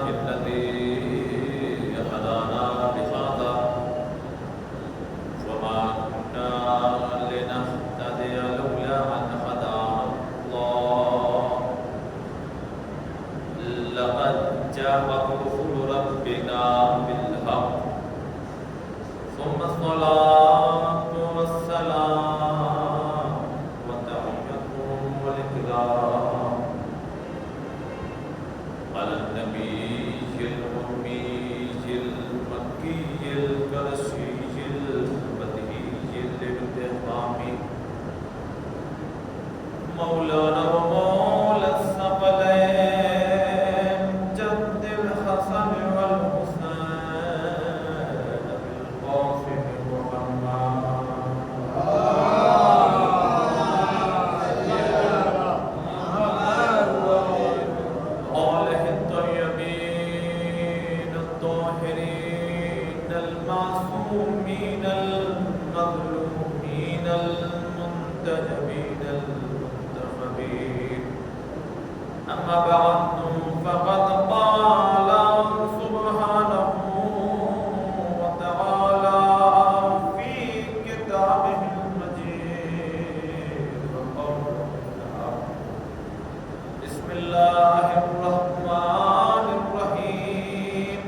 الذي هدانا لهذا وما كنا لنهتدي لولا أن هدانا الله لقد جاءت رسل ربنا بالحق ثم الصلاة والسلام وتحيتهم والإكرام على النبي الأمي المكي القرشي البديهي الانتقام مولانا ومولى الثقلين جد الحسن والحسين القاسم محمد آله الطيبين الطاهرين المعصومين المظلومين المنتجبين المنتخبين أما بعد فقد قال سبحانه وتعالى في كتابه المجيد وقوله تعالى بسم الله الرحمن الرحيم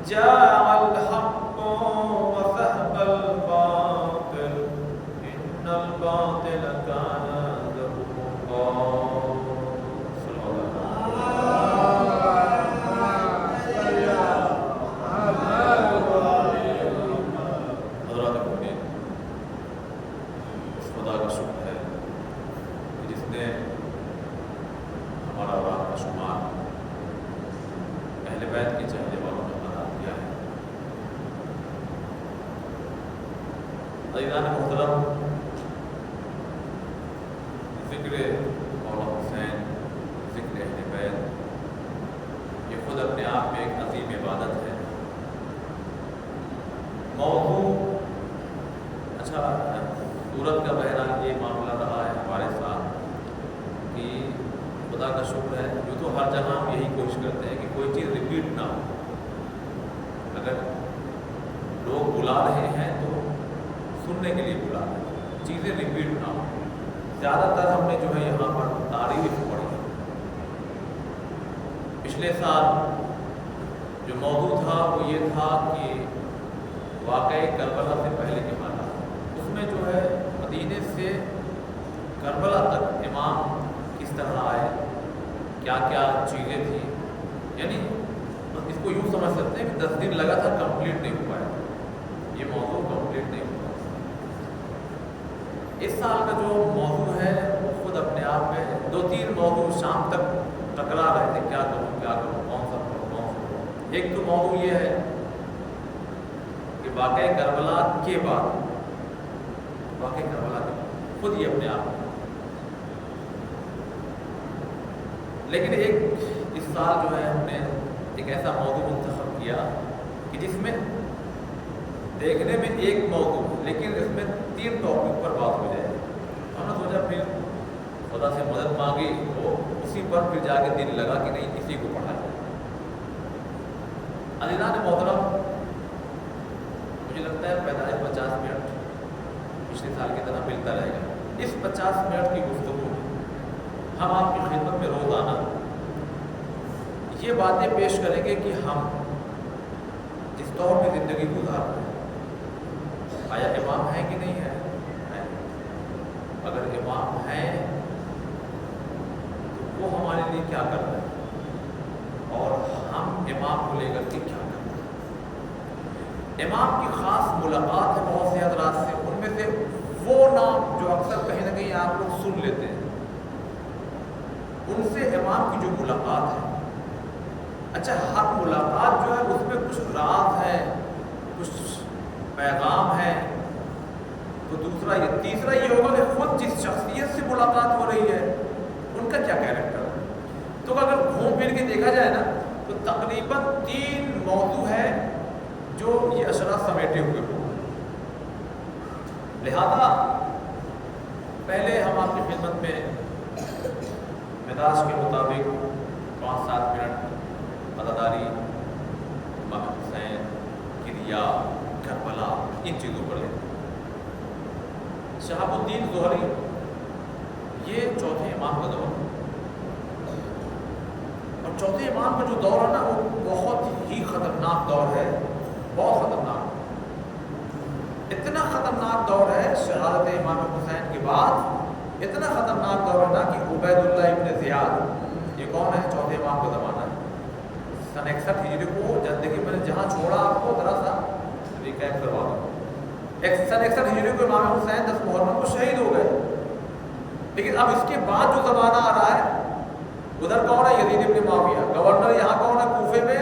جاء الحق وذهب الباطل إن الباطل كان زهوقا صلى الله عليه وسلم. حضرات مومنین، اس خدا کا شکر ہے کہ جس نے ہمارا رات کا شمار اہل بیت کے چاہنے والوں میں قرار دیا ہے۔ عزیزان محترم، ذکر مولا حسین، ذکر اہل بیت، یہ خود اپنے آپ میں ایک عظیم عبادت ہے۔ موضوع اچھا سورت کا بہرحال یہ معاملہ رہا ہے ہمارے ساتھ کہ خدا کا شکر ہے جو تو ہر جگہ ہم یہی کوشش کرتے ہیں کہ کوئی چیز ریپیٹ نہ ہو۔ اگر لوگ بلا رہے ہیں تو سننے کے لیے بلا رہے ہیں، چیزیں ریپیٹ نہ ہو۔ زیادہ تر ہم نے جو ہے یہاں پر تاریخ پڑھی۔ پچھلے سال جو موضوع تھا وہ یہ تھا کہ واقعی کربلا سے پہلے کے حالات، اس میں جو ہے مدینے سے کربلا تک امام کس طرح آئے، کیا کیا چیزیں تھیں، یعنی اس کو یوں سمجھ سکتے ہیں کہ 10 دن لگا تھا، کمپلیٹ نہیں ہوا ہے، یہ موضوع کمپلیٹ نہیں ہوا۔ اس سال کا جو موضوع ہے وہ خود اپنے آپ میں 2-3 موضوع شام تک ٹکرا رہے تھے، کیا کروں کون سا کروں کون سا کروں۔ ایک تو موضوع یہ ہے کہ واقعہ کربلا کے بعد خود ہی اپنے آپ میں، لیکن ایک اس سال جو ہے ہم نے ایک ایسا موضوع منتخب کیا کہ جس میں دیکھنے میں ایک موضوع لیکن اس میں 3 ٹاپک پر بات ہو جائے۔ ہم نے سوچا پھر خدا سے مدد مانگی تو اسی پر پھر جا کے دل لگا کہ نہیں اسی کو پڑھا جائے۔ عزیزان محترم، مجھے لگتا ہے 45 منٹ پچھلے سال کی طرح ملتا رہے گا۔ اس 50 منٹ کی گفتگو میں ہم آپ کی خدمت میں روزانہ یہ باتیں پیش کریں گے کہ ہم جس دور میں زندگی گزار رہے ہیں آیا امام ہے کہ نہیں ہے؟ اگر امام ہیں تو وہ ہمارے لیے کیا کر رہے ہیں اور ہم امام کو لے کر کے کیا کر رہے ہیں۔ امام کی خاص ملاقات ہے بہت سے حضرات سے، ان میں سے وہ نام جو اکثر کہیں نہ کہیں آپ لوگ سن لیتے ہیں، ان سے امام کی جو ملاقات ہے، اچھا ہر ملاقات جو ہے اس میں کچھ راز ہے، کچھ پیغام ہے، تو دوسرا یہ تیسرا یہ ہوگا کہ خود جس شخصیت سے ملاقات ہو رہی ہے ان کا کیا کیریکٹر ہے۔ تو اگر گھوم پھر کے دیکھا جائے نا تو تقریباً 3 موضوع ہے جو یہ اشرا سمیٹے ہوئے ہو۔ لہذا پہلے ہم آپ کی خدمت میں مزاج کے مطابق 5-7 منٹ یا کربلا، ان چیزوں پر لے. شہاب الدین زہری یہ چوتھے امام کا دور ہے، اور چوتھے امام کا جو دور ہے نا وہ بہت ہی خطرناک دور ہے، بہت خطرناک، اتنا خطرناک دور ہے شہادت امام حسین کے بعد، اتنا خطرناک دور ہے نا کہ عبید اللہ ابن زیاد، یہ کون ہے؟ چوتھے امام کا زمانہ ہے. سن 61 ہجری کو، دیکھیے میں نے جہاں چھوڑا آپ کو ذرا سا ریکیپ کروا دوں. سن 61 ہجری کو امام حسین 10 محرم کو شہید ہو گئے، لیکن اب اس کے بعد جو زمانہ آ رہا ہے ادھر کون ہے؟ یزید ابن معاویہ. گورنر یہاں کون ہے کوفے میں؟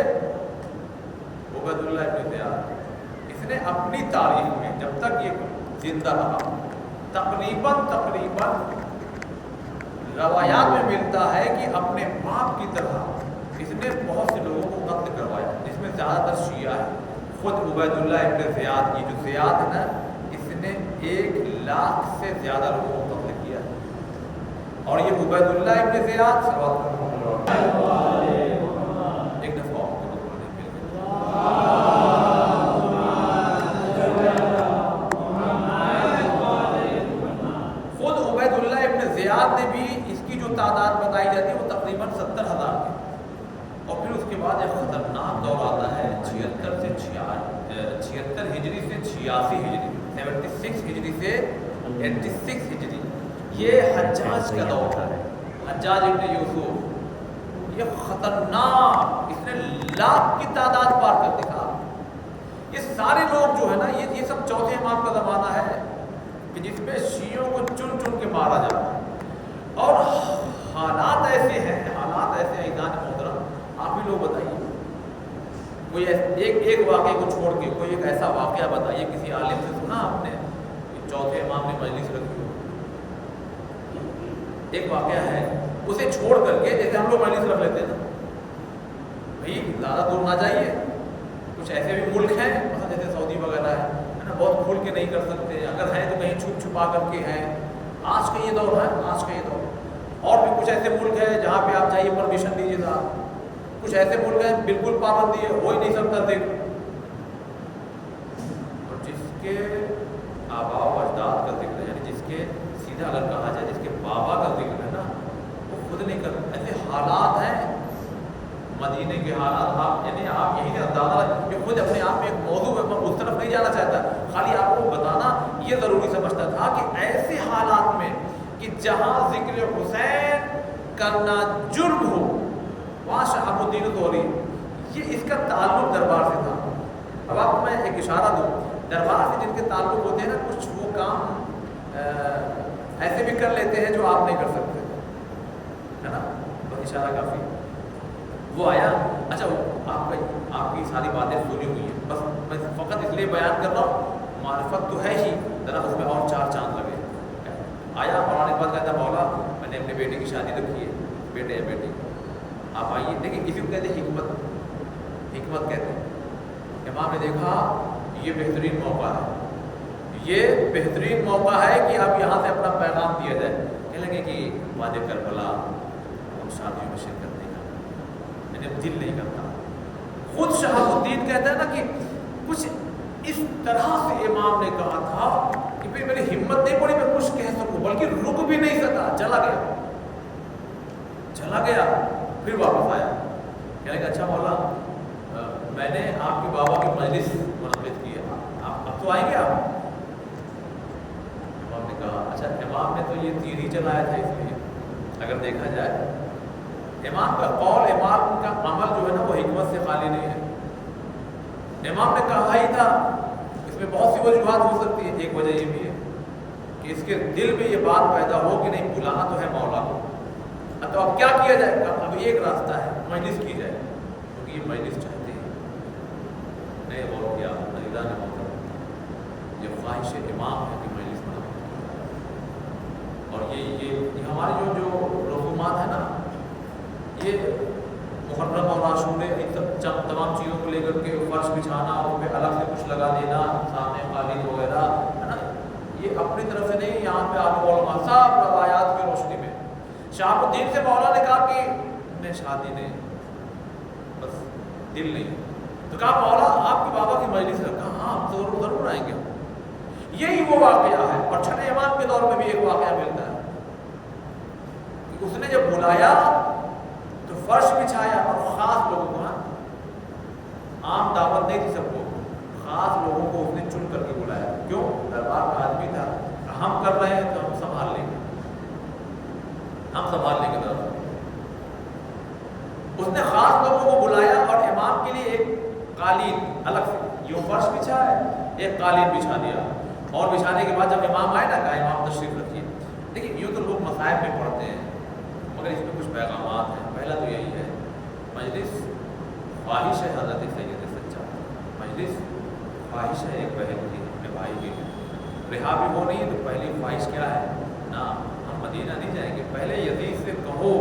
عبید اللہ ابن زیاد. اس نے اپنی تاریخ میں جب تک یہ زندہ رہا تقریباً روایات میں ملتا ہے کہ اپنے باپ کی طرح اس نے بہت سے لوگوں کو قتل کروایا، جس میں زیادہ تر شیعہ ہے. خود عبید اللہ ابن زیاد، یہ جو زیاد ہے نا، اس نے 1,00,000 سے زیادہ لوگوں کو قتل کیا ہے. اور یہ عبید اللہ ابن زیاد ایک دفعہ خود عبید اللہ ابن زیاد نے بھی اس کی جو تعداد بتائی جاتی ہے وہ تقریباً 70,000 ہے. اور پھر اس کے بعد ایک خطرناک دور آتا ہے 76 ہجری سے 86 ہجری، 76 ہجری سے 86 ہجری. یہ حجاج کا دور ہے، حجاج ابن یوسف. یہ خطرناک، اس نے لاکھ کی تعداد پار کر دکھا. یہ سارے لوگ جو ہے نا، یہ سب چوتھے امام کا زمانہ ہے کہ جس میں شیعوں کو چن چن کے مارا جا رہا ہے. اور حالات ایسے ہیں ایزان محترم، آپ ہی لوگ بتائیے کوئی ایک واقعے کو چھوڑ کے کوئی ایک ایسا واقعہ بتائیے کسی عالم سے سنا آپ نے کہ چوتھے امام نے مجلس رکھی ہو. ایک واقعہ ہے، اسے چھوڑ کر کے جیسے ہم لوگ مجلس رکھ لیتے ہیں نا، بھائی زیادہ دور نہ جائیے. کچھ ایسے بھی ملک ہیں مثلا جیسے سعودی وغیرہ ہے نا، بہت کھل کے نہیں کر سکتے، اگر ہیں تو کہیں چھپ چھپا کر کے ہیں. آج کا یہ دور ہے، آج کا یہ دور. اور بھی کچھ ایسے ملک ہیں جہاں پہ آپ چاہیے پرمیشن دیجیے گا. کچھ ایسے ملک ہیں بالکل پابندی ہے، ہو ہی نہیں سکتا ذکر. اور جس کے آباء و اجداد کا ذکر ہے، یعنی جس کے سیدھا اگر کہا جائے جس کے بابا کا ذکر ہے نا، وہ خود نہیں کرتا. ایسے حالات ہیں مدینے کے حالات، آپ یعنی آپ یہی اندازہ کہ خود اپنے آپ میں ایک موضوع ہے، میں اس طرف نہیں جانا چاہتا، خالی آپ کو بتانا یہ ضروری سمجھتا تھا کہ ایسے حالات میں کہ جہاں ذکر حسین کرنا جرم ہو، وہاں شہاب الدین زہری یہ اس کا تعلق دربار سے تھا. اب آپ کو میں ایک اشارہ دوں، دربار سے جن کے تعلق ہوتے ہیں نا، کچھ وہ کام ایسے بھی کر لیتے ہیں جو آپ نہیں کر سکتے، ہے نا. بس اشارہ کافی. وہ آیا، اچھا آپ کی ساری باتیں سنی ہوئی ہیں، بس میں فقط اس لیے بیان کر رہا ہوں، معرفت تو ہے ہی، ذرا اس میں اور 4 چاند لگے. آیا اور آنے کے بعد کہتا مولا میں نے اپنے بیٹے کی شادی رکھی ہے، بیٹے یا بیٹی آپ آئیے. دیکھیں کسی کو کہتے ہیں حکمت کہتے ہیں. امام نے دیکھا یہ بہترین موقع ہے، یہ بہترین موقع ہے کہ اب یہاں سے اپنا پیغام دیا جائے. کہنے لگے کہ وعدے کربلا ہم شادیوں میں شرکت نہیں کرتے، میں نے دل نہیں کرتا. خود شہاب الدین کہتا ہے نا کہ کچھ اس طرح سے امام نے کہا تھا کہ پھر میری ہمت نہیں پڑی میں کچھ کہہ سکوں، بلکہ رک بھی نہیں سکا، چلا گیا. پھر واپس آیا، کہنے کہ اچھا مولا میں نے آپ کے بابا کی مجلس منعقد کی ہے، اب تو آئیں گے آپ. امام نے کہا اچھا، امام نے تو یہ تیر ہی چلایا تھا، اس لیے اگر دیکھا جائے امام کا قول، امام کا عمل جو ہے نا وہ حکمت سے خالی نہیں ہے. امام نے کہا ہی تھا، اس میں بہت سی وجوہات ہو سکتی ہے. ایک وجہ یہ بھی ہے کہ اس کے دل میں یہ بات پیدا ہو کہ نہیں بلانا تو ہے مولا کو، تو اب کیا کیا جائے. اب ایک راستہ ہے مجلس کی جائے، کیونکہ یہ مجلس چاہتے ہیں. نہیں غور کیا علیدہ نے موقع، یہ خواہش امام ہے کہ مجلس بنا. اور یہ ہماری جو رسومات ہیں نا، یہ محرم اور عاشورے ان سب تمام چیزوں کو لے کر کے فرش بچھانا، اس پہ الگ سے کچھ لگا دینا، سامنے قالین وغیرہ، ہے نا، یہ اپنی طرف سے نہیں. یہاں پہ آپ علماء سب روایات کی روشنی میں. شہاب الدین سے مولا نے کہا کہ میں شادی نہیں، بس دل نہیں. تو کہا مولا آپ کے بابا کی مجلس ہے؟ کہا ہاں ضرور ضرور آئیں گے. یہی وہ واقعہ ہے. اور چھٹے امام کے دور میں بھی ایک واقعہ ملتا ہے کہ اس نے جب بلایا تو فرش بچھایا اور خاص لوگوں کو، عام دعوت نہیں تھی سب کو، خاص لوگوں کو اس نے چن کر کے بلایا. کیوں؟ دربار کا آدمی تھا، ہم کر رہے ہیں تو ہم سنبھال لیں گے، ہم سنبھال لیں گے. اس نے خاص لوگوں کو بلایا اور امام کے لیے ایک قالین الگ سے، یوں فرش بچھا ہے، ایک قالین بچھا دیا. اور بچھانے کے بعد جب امام آئے نا، کہا امام تشریف رکھیے. دیکھیے یوں تو لوگ مصائب میں پڑھتے ہیں، مگر اس میں کچھ پیغامات ہیں. پہلا تو یہی ہے، مجلس خواہش ہے حضرت سید سچا، مجلس خواہش ہے ایک بہن کی اپنے بھائی کی، رہا بھی ہو نہیں تو پہلی خواہش کیا ہے نا، ہم مدینہ نہیں جائیں گے، پہلے یزید سے کہو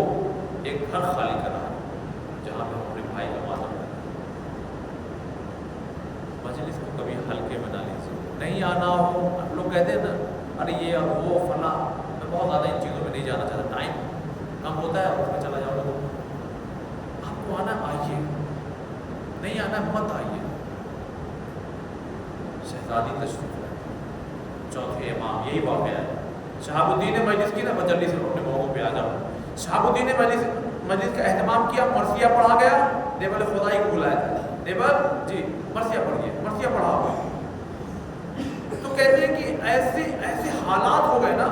ایک گھر خالی کرا جہاں پہ اپنے بھائی کا ماتم ہے. مجلس کو کبھی ہلکے میں نہ لیجیے. نہیں آنا ہو، لوگ کہتے ہیں نا ارے یہ اور وہ فلاں، میں بہت زیادہ ان چیزوں میں نہیں جانا چاہتا، ٹائم کم ہوتا ہے اس میں چلا جاؤ. لوگوں آپ کو آنا آئیے، نہیں آنا مت آئیے. شہزادی تشریف ہے. چوتھے امام یہی واقعہ ہے. شہاب الدین نے مجلس کی نا، میں جلدی سے اپنے موقع پہ آ جاؤں. شہاب الدین نے مجلس کا اہتمام کیا، مرثیہ پڑھا گیا. دیبل خدائی کو بلایا تھا، دیبل جی مرثیہ پڑھیے، مرثیہ پڑھا ہوا. تو کہتے ہیں کہ ایسے حالات ہو گئے نا،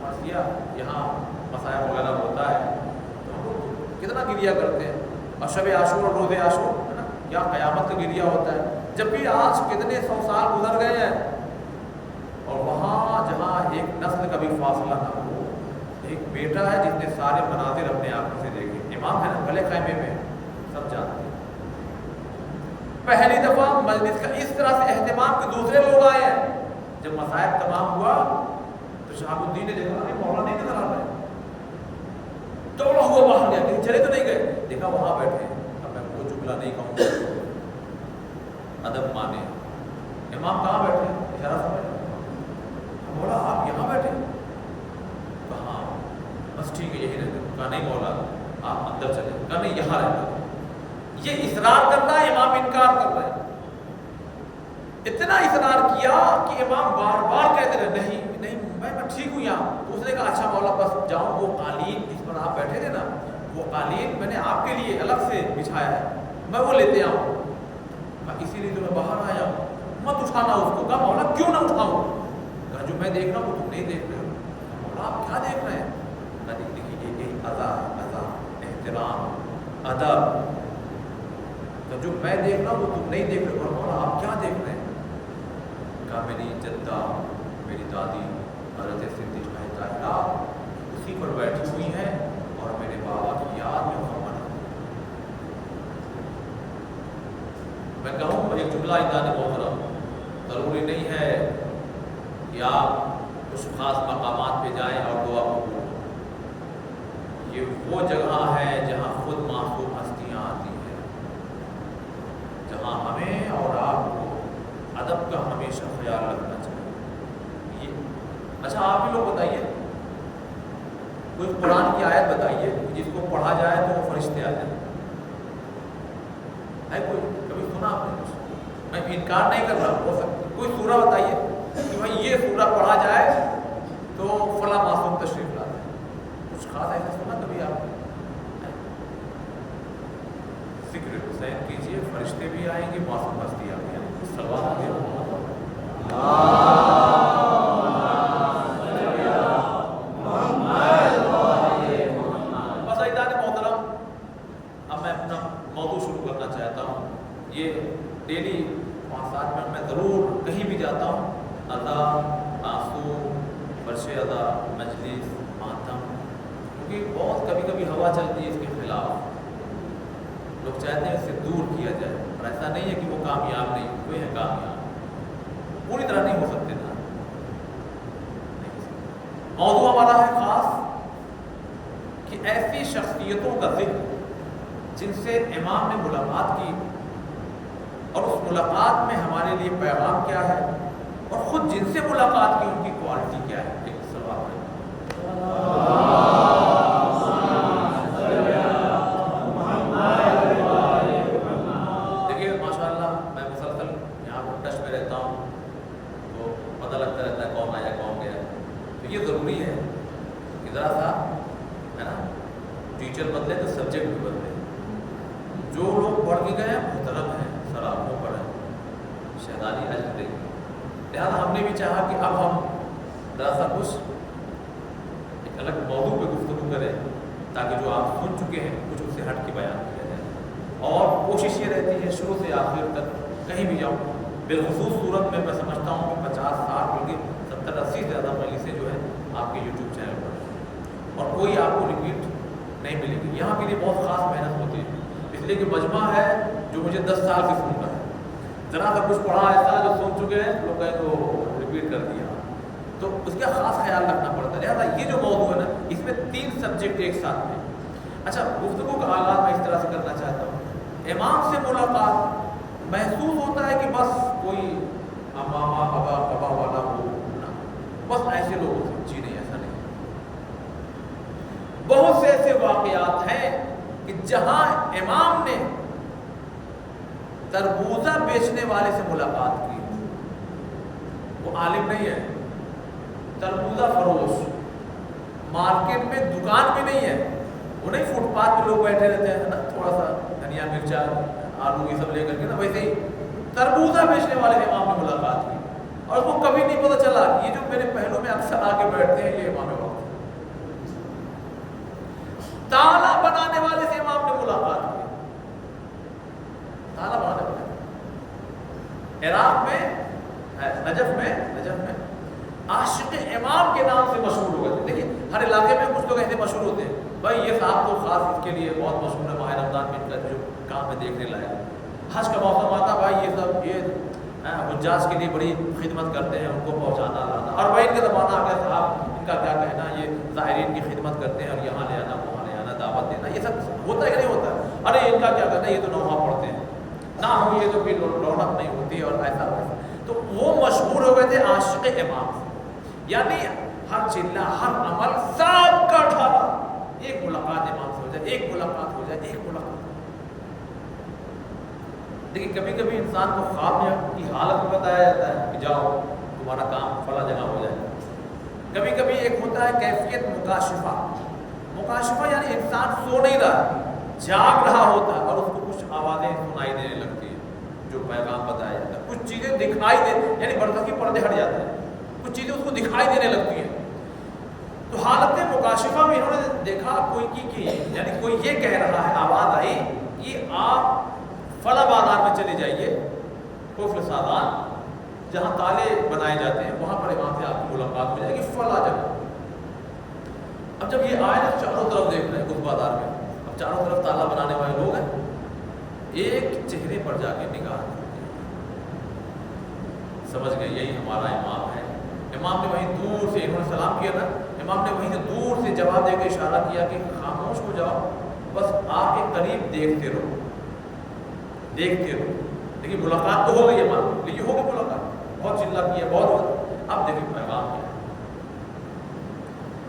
مرثیہ یہاں مسائل وغیرہ ہوتا ہے تو ہم لوگ کتنا گریا کرتے ہیں. اور شب عاشور اور روز عاشور ہے نا، کیا قیامت کا گریا ہوتا ہے. جب بھی آج کتنے 100 سال گزر گئے ہیں، اور وہاں جہاں ایک نسل کا بھی فاصلہ نہ ہو، ایک بیٹا ہے جس نے سارے مناظر اپنے آنکھوں سے دیکھے. امام ہے نا بھلے خیمے میں، سب جانتے ہیں. پہلی دفعہ مجلس کا اس طرح سے اہتمام کہ دوسرے لوگ آئے ہیں. جب مسائل تمام ہوا تو شہاب الدین نے دیکھا نہیں مولا نہیں نظر آ رہا ہے، دوڑا ہوا باہر گیا، کہیں چلے تو نہیں گئے. دیکھا وہاں بیٹھے. اب میں کو جملہ نہیں کہوں گا، ادب مانے. امام کہاں بیٹھے؟ اشارہ سمجھ. مولا آپ یہاں بیٹھے؟ کہاں؟ بس ٹھیک ہے یہی رہتے. کہا نہیں مولا آپ اندر چلے. کہا نہیں یہاں رہتا. یہ اصرار کرتا ہے، امام انکار کر رہے ہیں. اتنا اصرار کیا کہ امام بار بار کہتے رہے نہیں نہیں میں ٹھیک ہوں یہاں. تو اس نے کہا اچھا مولا بس جاؤ، وہ قالین جس پر آپ بیٹھے تھے نا، وہ قالین میں نے آپ کے لیے الگ سے بچھایا ہے، میں وہ لیتے آؤں. اسی لیے تو میں باہر آیا ہوں، مت اٹھانا اس کو. کہا مولا کیوں نہ اٹھاؤں؟ کہا جو میں دیکھ رہا ہوں وہ تم نہیں دیکھ رہے ہو. مولا آپ کیا دیکھ رہے ہیں؟ کہا دیکھیے یہی ادا احترام ادب، تو جو میں دیکھ رہا ہوں وہ تم نہیں دیکھ رہے ہو. مولا آپ کیا دیکھ رہے ہیں؟ کہا میری جدہ میری دادی حضرت صدیقہ طاہرہ اسی پر بیٹھی ہوئی ہیں اور میرے بابا کی یاد میں وہ منا. میں کہوں ایک جملہ انداز محترم، ضروری نہیں ہے کہ آپ کچھ خاص مقامات پہ جائیں اور دعا قبول ہو. یہ وہ جگہ ہے جہاں خود معصوم ہستیاں آتی ہیں، جہاں ہمیں اور آپ کو ادب کا ہمیشہ خیال رکھنا چاہیے. اچھا آپ بھی لوگ بتائیے، کوئی قرآن کی آیت بتائیے جس کو پڑھا جائے تو وہ فرشتے آ جائیں. ہے کوئی؟ کبھی سنا آپ نے کچھ؟ میں انکار نہیں کر رہا، ہو سکتا کوئی سورہ بتائیے کہ بھائی یہ سورہ پڑھا جائے تو فلاں معصوم تشریف لاتا ہے. کچھ خاص ایسا سنا کبھی آپ نے؟ ذکر حسین کیجیے، فرشتے بھی آئیں گے، معصوم ہستی آ گئی. سلوات دے بس ایدان محترم. اب میں اپنا موضوع شروع کرنا چاہتا ہوں. یہ ڈیلی 5-7 منٹ میں ضرور کہیں بھی جاتا ہوں، ادا آنسو فرش ادا مجلس ماتم، کیونکہ بہت کبھی کبھی ہوا چلتی ہے اس کے خلاف. لوگ چاہتے ہیں اس سے دور کیا جائے، اور ایسا نہیں ہے کہ وہ کامیاب نہیں ہوئے ہیں، کامیاب پوری طرح نہیں ہو سکتے نا. موضوع ہمارا ہے خاص کہ ایسی شخصیتوں کا ذکر جن سے امام نے ملاقات کی، اور اس ملاقات میں ہمارے لیے پیغام کیا ہے، اور خود جن سے ملاقات کی ان کی کوالٹی کیا ہے. ایک سوال ہے. دیکھیے بھی گئے ہیں، محترم ہیں، سراغوں پر ہیں، شہزادی اجر دے گی. لہٰذا ہم نے بھی چاہا کہ اب ہم ذرا سا کچھ ایک الگ موضوع پہ گفتگو کریں تاکہ جو آپ سن چکے ہیں کچھ اس سے ہٹ کے بیان کیا جائے. اور کوشش یہ رہتی ہے شروع سے آخر تک کہیں بھی جاؤں، بالخصوص صورت میں سمجھتا ہوں کہ 50-60 بلکہ 70-80 سے زیادہ مجلسیں جو ہیں آپ کے یوٹیوب چینل پر، اور کوئی آپ کو ریپیٹ نہیں ملے گی. یہاں کے لیے بہت خاص محنت ہوتی ہے، اس لیے کہ مجمع ہے جو مجھے 10 سال سے سن رہا ہے. ذرا سا کچھ پڑھا ایسا جو سن چکے ہیں لوگ کہیں تو ریپیٹ کر دیا، تو اس کا خاص خیال رکھنا پڑتا ہے. لہٰذا یہ جو موضوع ہے نا، اس میں 3 سبجیکٹ ایک ساتھ میں. اچھا، گفتگو کا آغاز میں اس طرح سے کرنا چاہتا ہوں. امام سے ملاقات محسوس ہوتا ہے کہ بس کوئی امامہ بابا والا ہو نا، بس ایسے لوگوں سے. جی نہیں، ایسا نہیں. بہت سے ایسے واقعات ہیں کہ جہاں امام نے تربوزہ بیچنے والے سے ملاقات کی، وہ عالم نہیں ہے، تربوزہ فروش، مارکیٹ میں دکان بھی نہیں ہے، وہ نہیں فٹ پاتھ پہ لوگ بیٹھے رہتے ہیں نا، تھوڑا سا دھنیا مرچا آلو یہ سب لے کر کے نا، ویسے ہی تربوزہ بیچنے والے امام نے ملاقات کی. اور اس کو کبھی نہیں پتا چلا کہ یہ جو میرے پہلو میں اکثر آ کے بیٹھتے ہیں یہ امام وقت. تالا بنانے والے سے امام نے ملاقات کی. تالا بنانے والے عراق میں، نجف میں عاشق امام کے نام سے مشہور ہو گئے تھے. دیکھیں ہر علاقے میں کچھ لوگ ایسے مشہور ہوتے ہیں، بھائی یہ صاحب تو خاص اس کے لیے بہت مشہور ہے، ماہ رمضان میں ان کا جو کام ہے دیکھنے لائق. حج کا موسم آتا، بھائی یہ سب یہ حجاج کے لیے بڑی خدمت کرتے ہیں، ان کو پہنچانا لانا. اور بھائی ان کا زمانہ آ گیا صاحب، ان کا کیا کہنا، یہ زائرین کی خدمت کرتے ہیں اور یہاں لے آنا وہاں لے آنا، دعوت دینا، یہ سب ہوتا ہے کہ نہیں ہوتا ہے. ارے ان کا کیا کہنا، یہ تو نوحہ پڑھتے ہیں، نہ ہو یہ تو پھر رونق نہیں ہوتی اور ایسا ویسا. تو وہ مشہور ہو گئے تھے عاشق امام سے، یعنی ہر چلہ ہر عمل سب کا ڈھالا. ایک ملاقات امام سے ہو جائے، ایک ملاقات ہو جائے، ایک ملاقات. لیکن کبھی کبھی انسان کو خواب کی حالت میں بتایا جاتا ہے کہ جاؤ تمہارا کام فلاں جگہ ہو جائے. کبھی کبھی ایک ہوتا ہے کیفیت مکاشفہ. مکاشفہ یعنی انسان سو نہیں رہا، جاگ رہا ہوتا ہے اور اس کو کچھ آوازیں سنائی دینے لگتی ہیں جو پیغام بتایا جاتا ہے. کچھ چیزیں دکھائی دے، یعنی برزخی پردے ہٹ جاتے ہیں، کچھ چیزیں اس کو دکھائی دینے لگتی ہیں. تو حالت مکاشفہ میں انہوں نے دیکھا کوئی کی یعنی کوئی یہ کہہ رہا ہے، آواز آئی کہ آپ فلاں بازار میں چلے جائیے، قفل سازان جہاں تالے بنائے جاتے ہیں، وہاں پر امام سے آپ کی ملاقات ہو جائے گی فلاں جگہ. اب جب یہ آئے نا چاروں طرف دیکھ رہے ہیں اس بازار میں، اب چاروں طرف تالا بنانے والے لوگ ہیں، ایک چہرے پر جا کے نگاہ سمجھ گئے یہی ہمارا امام ہے. امام نے وہیں دور سے، انہوں نے سلام کیا نا، امام نے وہیں سے دور سے جواب دے کے اشارہ کیا کہ خاموش ہو جاؤ، بس آپ کے قریب دیکھتے رہو، دیکھتے رہو. لیکن ملاقات تو ہو گئی امام، لیکن ہو گئی ملاقات، بہت چلا کیا، بہت. اب دیکھیں پیغام کیا.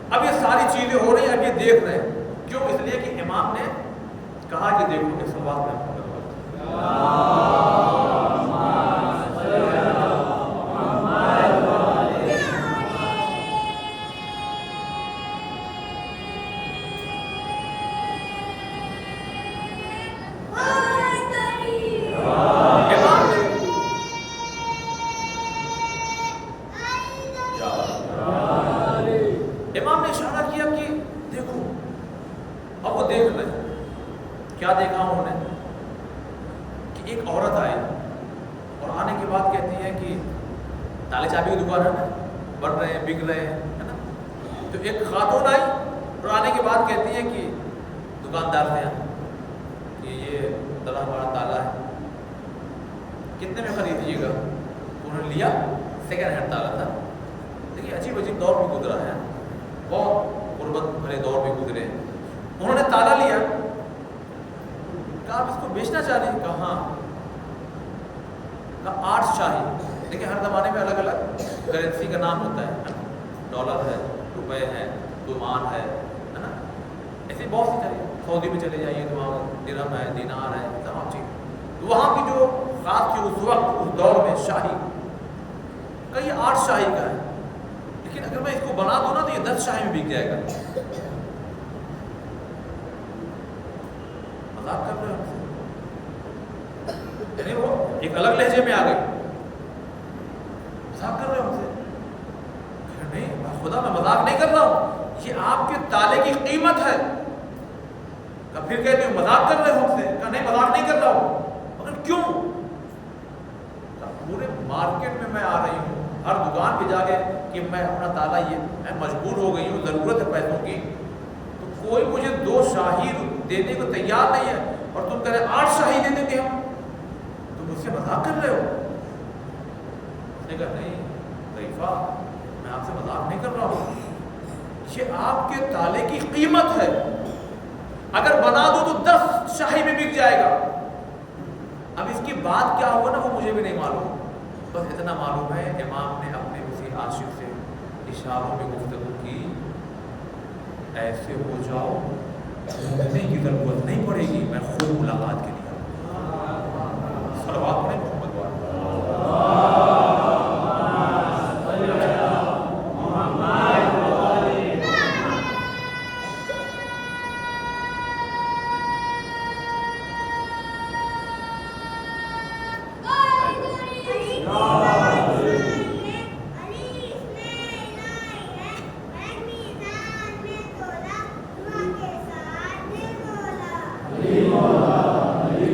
اب یہ ساری چیزیں ہو رہی ہیں، اب یہ دیکھ رہے ہیں. کیوں؟ اس لیے کہ امام نے کہا کہ دیکھو کہ سوال میں امام نے اشارہ کیا کہ دیکھو. اب وہ دیکھ رہے ہیں. کیا دیکھا انہوں نے کہ ایک عورت آئی اور آنے کے بعد کہتی ہے کہ تالے چابی کی دکان ہے نا، بڑھ رہے ہیں، بک رہے ہیں، ہے نا. تو ایک خاتون آئی اور آنے کے بعد کہتی ہے کہ دکاندار سے کہ یہ ذرا ہمارا تالا ہے، کتنے میں خریدیے گا. انہوں نے لیا، سیکنڈ ہینڈ تالا تھا. دیکھیے عجیب عجیب دور بھی گزرا ہے، بہت غربت بھرے دور بھی گزرے. انہوں نے تالا لیا، کہا آپ اس کو بیچنا چاہ رہے ہیں؟ کہا ہاں. کہا 8 شاہی. دیکھیں ہر زمانے میں الگ الگ کرنسی کا نام ہوتا ہے، ڈالر ہے، روپے ہے، دومان ہے نا. ایسے بہت سی چیزیں. سعودی میں چلے جائیے تو وہاں درہم ہے، دینار ہے، تمام چیز. وہاں کی جو خاص کی اس وقت اس دور میں شاہی کا یہ 8 شاہی کا ہے. لیکن اگر میں اس کو بنا دوں نا تو یہ 10 شاہی میں بک جائے گا. مذاق کر رہے ہیں. ایک الگ لہجے میں آ گئی، مذاق کر رہے ہو ہم سے؟ نہیں خدا میں مذاق نہیں کر رہا ہوں، یہ آپ کے تالے کی قیمت ہے۔ پھر کہتے ہیں مذاق کر رہے ہو ہم سے؟ کہا نہیں مذاق نہیں کر رہا ہوں، مگر کیوں؟ پورے مارکیٹ میں میں آ رہی ہوں، ہر دکان پہ جا کے کہ میں اپنا تالا یہ میں مجبور ہو گئی ہوں، ضرورت ہے پیسوں کی، تو کوئی مجھے 2 شاہی دینے کو تیار نہیں ہے، اور تم کہہ رہے 8 شاہی دے دیں گے ہم، تم مجھ سے مذاق کر رہے ہو؟ اس نے کہا نہیں ضعیفہ، میں آپ سے مذاق نہیں کر رہا ہوں، یہ آپ کے تالے کی قیمت ہے، اگر بنا دو تو 10 شاہی میں بک جائے گا۔ اب اس کی بات کیا ہوگا نا وہ مجھے بھی نہیں معلوم، بس اتنا معلوم ہے امام نے اپنے اسی عاشق سے اشاروں میں گفتگو کی، ایسے ہو جاؤ ڈھونڈنے کی ضرورت نہیں پڑے گی، میں خود ملاقات کے لیے صلوات پڑھیں محمد والے۔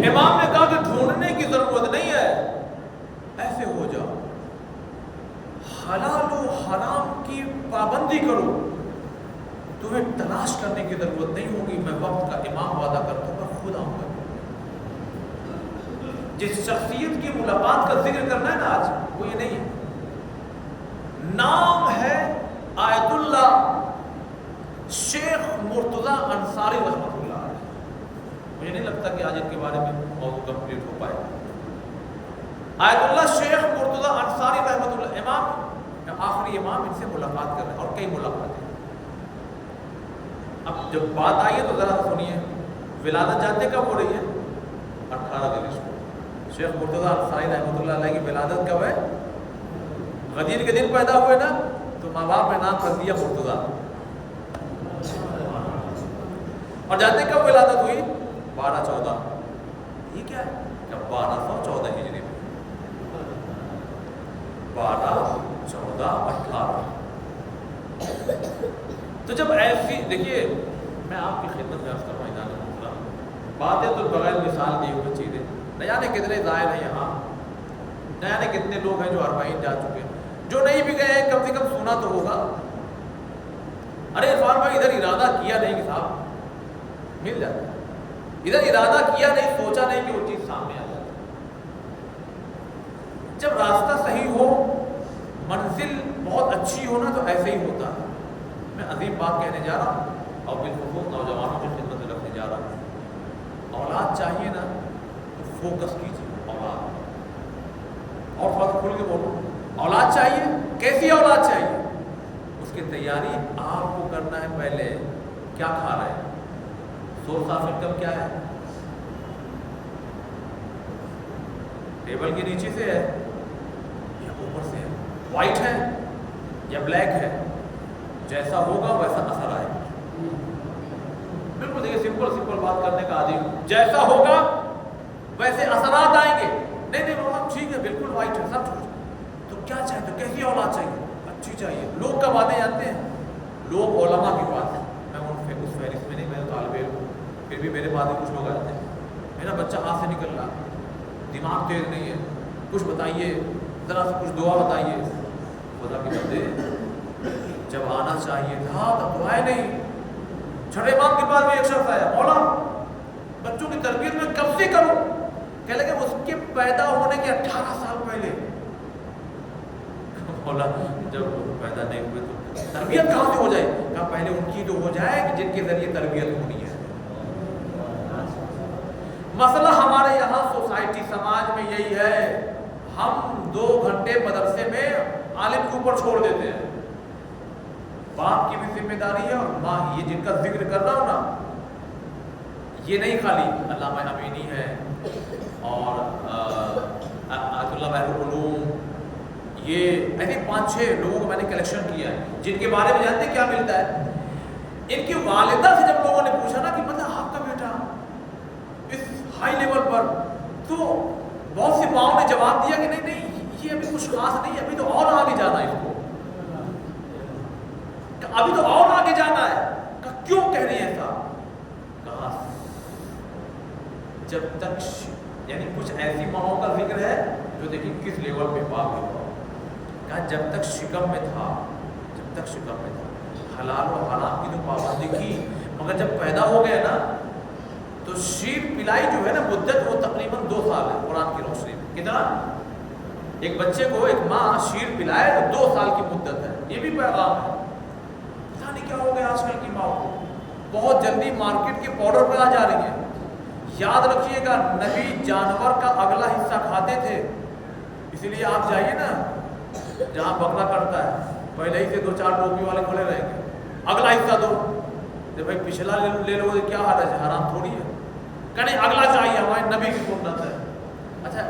امام نے کہا کہ ڈھونڈنے کی ضرورت نہیں ہے، ایسے ہو جاؤ، حلال و حرام کی پابندی کرو، تمہیں تلاش کرنے کی ضرورت نہیں ہوگی، میں وقت کا امام وعدہ کرتا ہوں میں خود آؤں گا۔ جس شخصیت کی ملاقات کا ذکر کرنا ہے نا آج، وہ یہ نہیں ہے، نام ہے آیت اللہ شیخ مرتضی انصاری رحمۃ اللہ علیہ۔ مجھے نہیں لگتا کہ آج ان کے بارے میں موضوع کمپلیٹ ہو پائے۔ آیت اللہ شیخ مرتضی انصاری رحمۃ اللہ، امام آخری امام، ان سے ملاقات کر رہے ہیں اور کئی ملاقاتیں۔ اب جب بات آئی ہے تو ذرا سنیے، ولادت جانتے کب ہو رہی ہے؟ 18 دن اس کو شیخ مرتضی انصاری رحمۃ اللہ علیہ کی ولادت کب ہے؟ غدیر کے دن پیدا ہوئے نا، تو ماں باپ نے نام کر دیا مرتضی۔ اور جانتے کب ولادت ہوئی؟ 12-14۔ یہ کیا ہے؟ 1214 ہجری میں، 12-14-18۔ تو جب ایسی دیکھیے، میں آپ کی خدمت میں عرض کروں باتیں تو بغیر مثال دی ہوئی چیزیں، نہ جانے کتنے ظاہر ہیں یہاں، نہ جانے کتنے لوگ ہیں جو اربعین جا چکے ہیں، جو نہیں بھی گئے ہیں کم سے کم سنا تو ہوگا۔ ارے عرفان بھائی ادھر ارادہ کیا نہیں کہ صاحب مل جاتا، ادھر ارادہ کیا نہیں، سوچا نہیں کہ وہ چیز سامنے آ جاتی۔ جب راستہ صحیح ہو، منزل بہت اچھی ہو نا، تو ایسے ہی ہوتا ہے۔ میں عظیم بات کہنے جا رہا ہوں اور بالخصوص نوجوانوں کی خدمت میں رکھنے جا رہا ہوں۔ اولاد چاہیے نا تو فوکس کیجیے، اولاد، اور بات کھل کے بولو، اولاد چاہیے، کیسی اولاد چاہیے؟ اس کی تیاری آپ کو کرنا ہے۔ پہلے کیا کھا رہے ہیں؟ سورس آف انکم کیا ہے؟ ٹیبل کے نیچے سے ہے یا اوپر سے ہے؟ وائٹ ہے یا بلیک ہے؟ جیسا ہوگا ویسا اثر آئے گا۔ بالکل دیکھیے، سمپل بات کرنے کا عادی ہوں، جیسا ہوگا ویسے اثرات آئیں گے۔ نہیں ٹھیک ہے، بالکل وائٹ ہے سب کچھ، تو کیا چاہیے؟ تو کیسی اولاد چاہیے؟ اچھی چاہیے۔ لوگ کب آتے جانتے ہیں؟ لوگ علماء کے پاس، میں اس فہرست میں نہیں، میں طالب علم، پھر بھی میرے پاس کچھ لوگ آتے ہیں، میرا بچہ ہاتھ سے نکل رہا، دماغ تیز نہیں ہے، کچھ بتائیے، ذرا سے کچھ دعا بتائیے۔ خدا کے بندے، جب آنا چاہیے تھا تب تو آئے نہیں۔ چھٹے امام کے پاس بھی ایک شخص آیا، مولا بچوں کی تربیت میں کب سے کروں؟ کہنے لگے اس کے پیدا ہونے کے 18 سال پہلے۔ مولا جب پیدا نہیں ہوئے تو تربیت کہاں سے ہو جائے؟ کہا پہلے ان کی تو ہو جائے جن کے ذریعے تربیت ہونی ہے۔ مسئلہ ہمارے یہاں سوسائٹی سماج میں یہی ہے، ہم 2 گھنٹے مدرسے میں عالم کے اوپر چھوڑ دیتے ہیں۔ باپ کی بھی ذمہ داری ہے اور ماں، یہ جن کا ذکر کر رہا ہوں نا، یہ نہیں خالی علامہ امینی ہے اور آیت اللہ بحر العلوم، یہ ایسے 5-6 لوگوں کو میں نے کلیکشن کیا ہے جن کے بارے میں جانتے کیا ملتا ہے؟ ان کی والدہ سے جب لوگوں نے پوچھا نا کہ مطلب آپ کا بیٹا اس ہائی لیول پر، تو بہت سی ماؤں نے جواب دیا کہ نہیں نہیں یہ ابھی کچھ خاص نہیں، ابھی تو اور آگے جانا ہے اس کو، ابھی تو اور آگے جانا ہے. کہا کیوں کہہ رہی ہیں ایسا؟ کہا جب تک یعنی کچھ ایسی ماؤں کا ذکر ہے جو دیکھیں کس لیول پہ پاک ہوا. کہا جب تک شکم میں تھا، جب تک شکم میں تھا حلال و حرام کی تو پابندی کی، مگر جب پیدا ہو گیا نا تو شیر پلائی جو ہے نا مدت وہ تقریباً 2 سال ہے قرآن کی روشنی میں. کتنا؟ ایک بچے کو ایک ماں شیر پلائے تو 2 سال کی مدت ہے. یہ بھی پیغام ہے. پتہ نہیں کیا ہو گیا آج کل کی ماں کو، بہت جلدی مارکیٹ کے پاؤڈر پہ آ جا رہی ہیں. یاد رکھیے گا نبی جانور کا اگلا حصہ کھاتے تھے، اسی لیے آپ جائیے نا جہاں بکرا کٹتا ہے پہلے ہی سے 2-4 ٹوپی والے کھڑے رہیں گے، اگلا حصہ دو. بھائی پچھلا لے لو گے کیا حال ہے، حرام تھوڑی ہے. کہنے اگلا چاہیے، ہمارے نبی کی سنت ہے. اچھا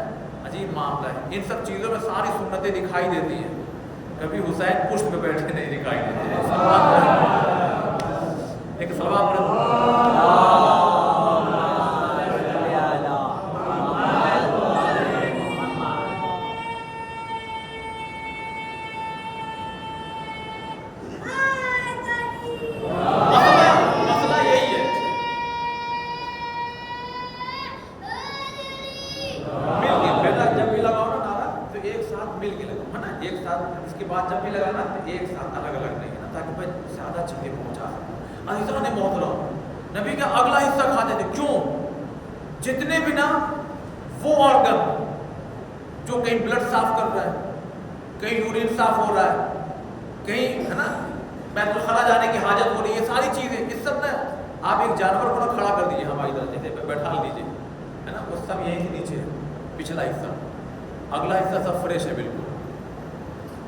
عجیب معاملہ ہے، ان سب چیزوں میں ساری سنتیں دکھائی دیتی ہیں، کبھی حسین پشت پہ بیٹھے نہیں دکھائی دیتے ہیں. ایک سوال جب بھی لگانا تو ایک ساتھ الگ الگ نہیں ہے نا، تاکہ میں زیادہ چیزیں پہنچا سکوں. عزیزان نے محترم نبی کا اگلا حصہ کھاتے تھے. کیوں؟ جتنے بھی نا وہ آرگن جو کہیں بلڈ صاف کر رہا ہے، کہیں یورین صاف ہو رہا ہے، کہیں ہے نا بیت الخلا جانے کی حاجت ہو رہی ہے، ساری چیزیں اس سب میں آپ ایک جانور کو نا کھڑا کر دیجیے ہماری درجے پہ بیٹھا لیجیے ہے نا، وہ سب یہیں سے نیچے ہے. پچھلا حصہ، اگلا حصہ سب فریش ہے بالکل.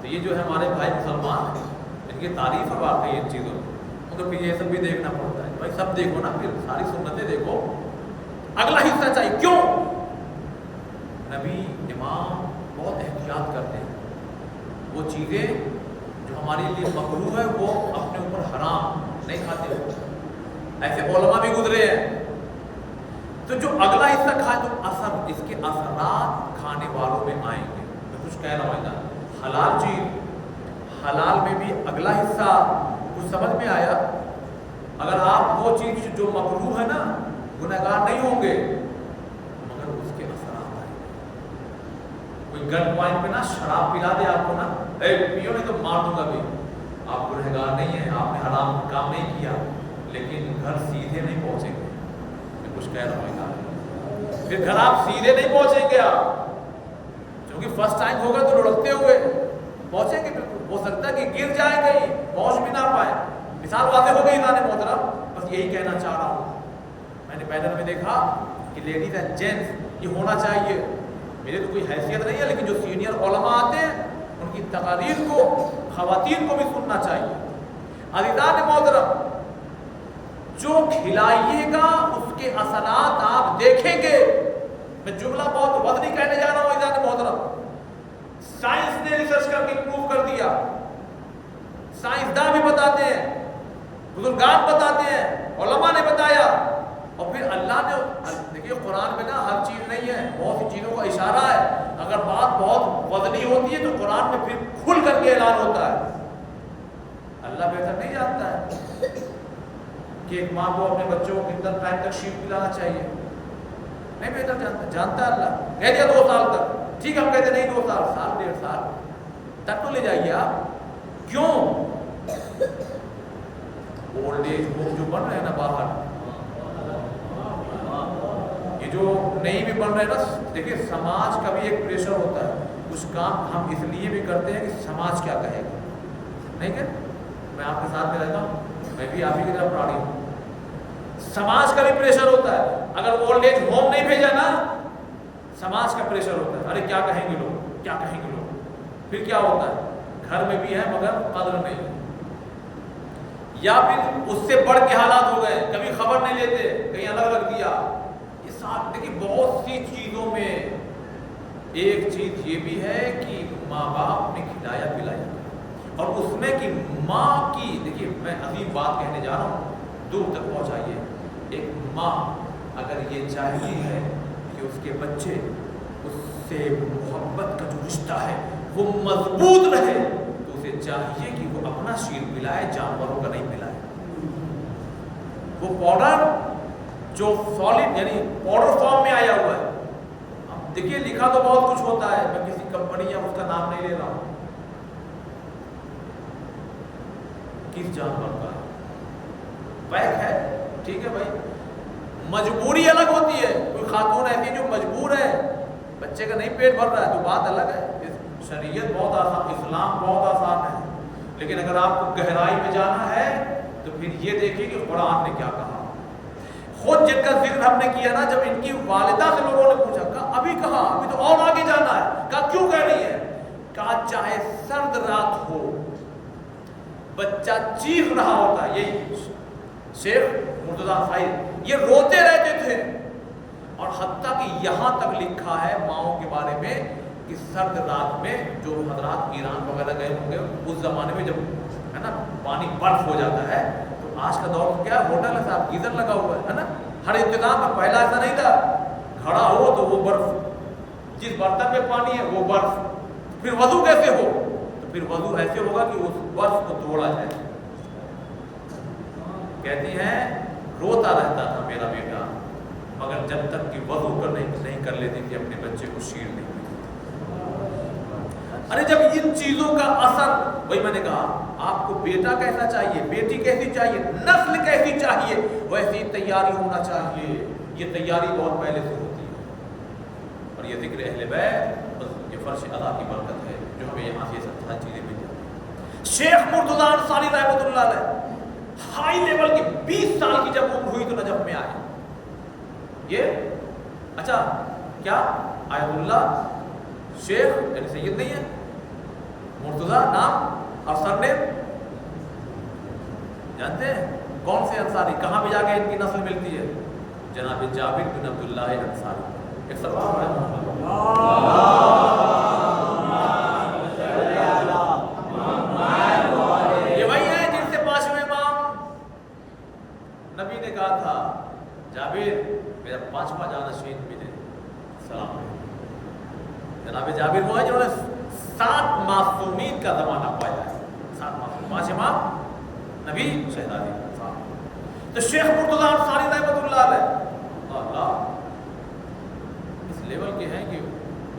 تو یہ جو ہے ہمارے بھائی مسلمان ان کی تعریف ہے واقعی ان چیزوں میں، ان کو پھر یہ سب بھی دیکھنا پڑتا ہے. بھائی سب دیکھو نا، پھر ساری سنتیں دیکھو. اگلا حصہ چاہیے. کیوں؟ نبی امام بہت احتیاط کرتے ہیں، وہ چیزیں جو ہمارے لیے مکروہ ہے وہ اپنے اوپر حرام نہیں کھاتے. ایسے علماء بھی گزرے ہیں. تو جو اگلا حصہ کھائے تو اثر، اس کے اثرات کھانے والوں میں آئیں گے. میں کچھ کہہ رہا ہوں نا، حلال چیز، حلال میں بھی اگلا حصہ کچھ سمجھ میں آیا. اگر آپ وہ چیز جو مکروہ ہے نا گنہگار نہیں ہوں گے، مگر اس کے اثرات آئیں گے. کوئی گن پوائنٹ پہ نا شراب پلا دے آپ کو نا، اے پیو نہیں تو مار دوں گا بھی، آپ گنہگار نہیں ہیں، آپ نے حرام کام نہیں کیا، لیکن گھر سیدھے نہیں پہنچیں گے. میں کچھ کہہ رہا ہوں نا، پھر گھر آپ سیدھے نہیں پہنچیں گے آپ، کیونکہ فرسٹ ٹائم ہوگا تو لڑکتے ہوئے پہنچیں گے. ہو سکتا ہے کہ گر جائیں کہیں، پہنچ بھی نہ پائیں. مثال واضح ہو گئی ذات محترم. بس یہی کہنا چاہ رہا ہوں. میں نے پینل میں دیکھا کہ لیڈیز اینڈ جینٹس یہ ہونا چاہیے. میرے تو کوئی حیثیت نہیں ہے، لیکن جو سینئر علماء آتے ہیں ان کی تقاریر کو خواتین کو بھی سننا چاہیے. عزیزان محترم جو کھلائیے گا اس کے اثرات آپ دیکھیں گے. میں جملہ بہت وزنی کہنے جا رہا ہوں عزیزان محترم. سائنس نے ریسرچ کر کے پروف کر دیا، سائنسداں بھی بتاتے ہیں، بزرگان بتاتے ہیں، علماء نے بتایا، اور پھر اللہ نے دیکھیے قرآن میں نا ہر چیز نہیں ہے، بہت سی چیزوں کا اشارہ ہے. اگر بات بہت وزنی ہوتی ہے تو قرآن میں پھر کھل کر کے اعلان ہوتا ہے. اللہ بہتر نہیں جانتا ہے کہ ایک ماں کو اپنے بچوں کو کتنا ٹائم تک شیر پلانا چاہیے؟ نہیں بہتر جانتا، جانتا ہے اللہ. کہہ دیا 2 سال تک، ٹھیک ہم کہتے نہیں 2 سال، سال 1.5 سال تک تو لے جائیے آپ. کیوں؟ اولڈ ایج ہوم جو بن رہے ہیں نا باہر، یہ جو نہیں بھی بن رہے ہیں نا، دیکھیے سماج کا بھی ایک پریشر ہوتا ہے. کچھ کام ہم اس لیے بھی کرتے ہیں کہ سماج کیا کہے گا. نہیں کہ میں آپ کے ساتھ میں رہتا ہوں، میں بھی آپ ہی کی طرف پراڑی ہوں. سماج کا بھی پریشر ہوتا ہے. اگر اولڈ ایج ہوم نہیں بھیجا نا، سماج کا پریشر ہوتا ہے. ارے کیا کہیں گے لوگ، کیا کہیں گے لوگ. پھر کیا ہوتا ہے، گھر میں بھی ہے مگر قدر نہیں، یا پھر اس سے بڑھ کے حالات ہو گئے، کبھی خبر نہیں لیتے، کہیں الگ رکھ دیا. یہ ساتھ دیکھیے بہت سی چیزوں میں ایک چیز یہ بھی ہے کہ ماں باپ نے کھلایا پلایا، اور اس میں کہ ماں کی، دیکھیے میں عظیم بات کہنے جا رہا ہوں، دور تک پہنچائیے. ایک ماں اگر یہ چاہتی ہے کہ اس کے بچے اس سے محبت کا جو رشتہ ہے وہ مضبوط رہے تو اسے چاہیے کہ وہ اپنا شیر پلائے، جانوروں کا نہیں پلائے۔ وہ پاؤڈر جو سالڈ یعنی پاؤڈر فارم میں آیا ہوا ہے، اب دیکھیے لکھا تو بہت کچھ ہوتا ہے، میں کسی کمپنی یا اس کا نام نہیں لے رہا ہوں، کس جانور کا پیک ہے، ٹھیک ہے بھائی، مجبوری الگ ہوتی ہے، کوئی خاتون ایسی جو مجبور ہے، بچے کا نہیں پیٹ بھر رہا ہے تو بات الگ ہے، شریعت بہت آسان، اسلام بہت آسان ہے، لیکن اگر آپ کو گہرائی میں جانا ہے تو پھر یہ دیکھیے کہ قرآن نے کیا کہا۔ خود جن کا ذکر ہم نے کیا نا، جب ان کی والدہ سے لوگوں نے پوچھا، کہا ابھی کہاں، ابھی تو اور آگے جانا ہے، کہا کیوں کہہ رہی ہے، کہا چاہے سرد رات ہو، بچہ چیخ رہا ہوتا، یہی شیخ مرتضیٰ انصاری یہ روتے رہتے تھے، اور حتیٰ کہ یہاں تک لکھا ہے ماؤں کے بارے میں کہ سرد رات میں، جو حضرات ایران وغیرہ گئے ہوں گے اس زمانے میں، جب ہے نا پانی برف ہو جاتا ہے، تو آج کا دور تو کیا ہوٹل ہے صاحب، گیزر لگا ہوا ہے نا، ہر انتظام میں، پہلا ایسا نہیں تھا، کھڑا ہو تو وہ برف، جس برتن میں پانی ہے وہ برف، پھر وضو کیسے ہو، تو پھر وضو ایسے ہوگا کہ اس برف کو توڑا جائے۔ کہتی ہیں روتا رہتا تھا میرا بیٹا، مگر جب تک کہ وضو نہیں کر لیتی تھی اپنے بچے کو شیر نہیں پیتی۔ ارے جب ان چیزوں کا اثر، وہی میں نے کہا آپ کو بیٹا کیسا چاہیے، بیٹی کیسی چاہیے، نسل کیسی چاہیے، ویسی تیاری ہونا چاہیے، یہ تیاری بہت پہلے سے ہوتی ہے، اور یہ ذکر اہل بیت بس یہ فرش اللہ کی برکت ہے جو ہمیں یہاں سے یہ سب چیزیں مل جاتی۔ شیخ مرتضیٰ انصاری رحمۃ اللہ علیہ ہائی لیول کی 20 سال کی جب عمر ہوئی تو نجف میں آئے، یہ اچھا کیا آیت اللہ شیخ یعنی سید نہیں ہے، مرتضیٰ نام اور سر نیم جانتے ہیں کون سے انصاری، کہاں پہ جا کے ان کی نسل ملتی ہے، جناب جابر بن عبداللہ انصاری، ایک سوال ہے، یہ وہی ہے جن سے پانچویں امام نبی نے کہا تھا جابر میرا پانچواں جانشین ملے، سلام علیکم۔ جناب جابر وہ ہے جنہوں نے 7 معصومین کا زمانہ پایا ہے، 7 معصوم، 5 امام نبی شہزادی صاحب۔ تو شیخ مرتضیٰ انصاری رحمۃ اللہ علیہ اللہ اس لیول کے ہیں کہ